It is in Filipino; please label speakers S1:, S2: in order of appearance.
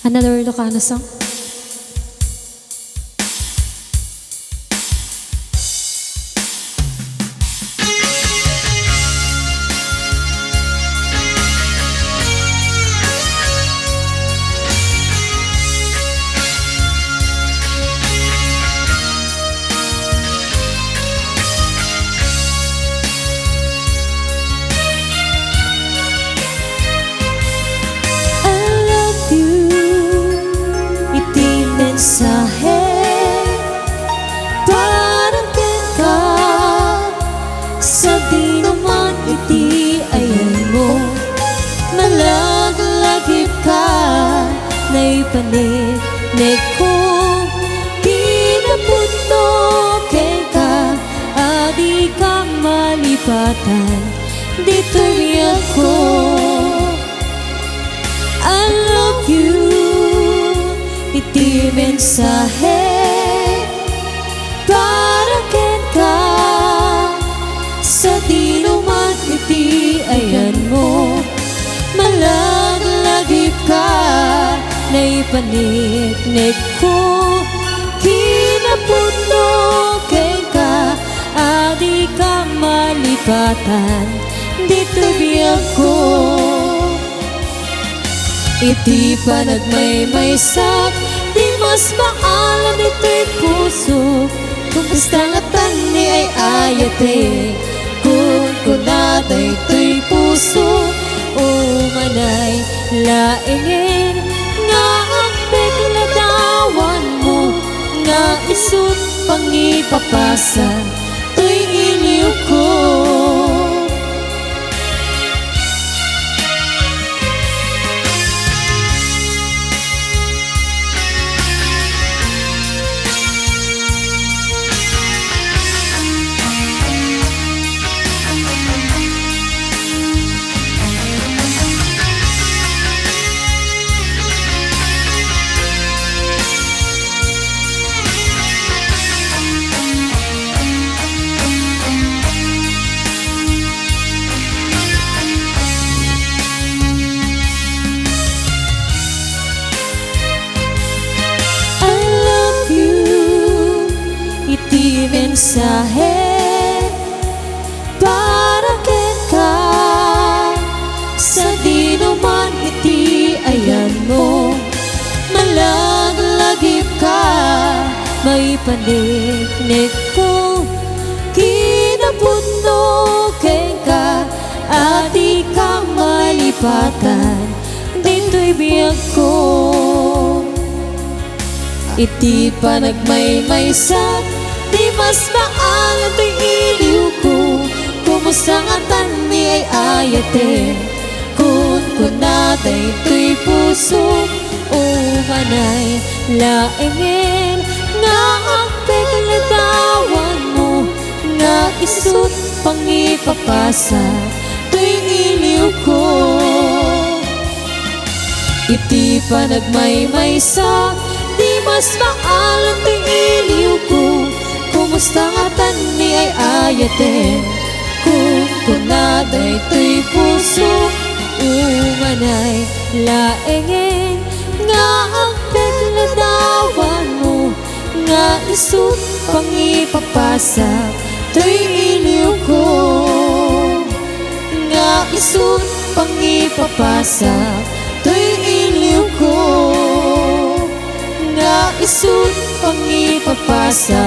S1: Another Ilocano song.
S2: Mensahe para ka sa di naman iti ayan mo, malaglagip ka na ipanit ko, pinaputo ka, adi ka malipatan, dito'y ako. I love you, iti mensahe para ka sa di naman iti ayan mo, malaglagip ka na ipanitnik ko, kinapuno ka, adi ka malipatan, dito biyag ko. Iti panagmaymaysak, di mas maalam ito'y puso, kung kastangatan ni ay ayate, kung kunada ito'y puso, o manay laingin, nga ang pegladawan mo, nga isut pangipapasa, to'y iliw ko. Iti mensahe para ka sa di naman iti ayan mo, malaglagip ka, may paniknik ko, kinapuno ka, adi ka malipatan, dito'y biyag ko. Iti panagmaymaysak, di mas maalam to'y iliw ko, kumusta nga tan ni ay ayate, kung kunatay to'y puso, o manay laingin, nga ang pegladawan mo, nga isut pangipapasa, to'y iliw ko. Iti panagmaymaysak, di mas maalam to'y iliw ko, kumusta nga tan ni ay ayate, kung kunaday to'y puso, umanay laingin, nga ang pegladawan mo, nga isut pangipapasa, to'y iliw ko, nga isut pangipapasa, to'y iliw ko, nga isut pangipapasa.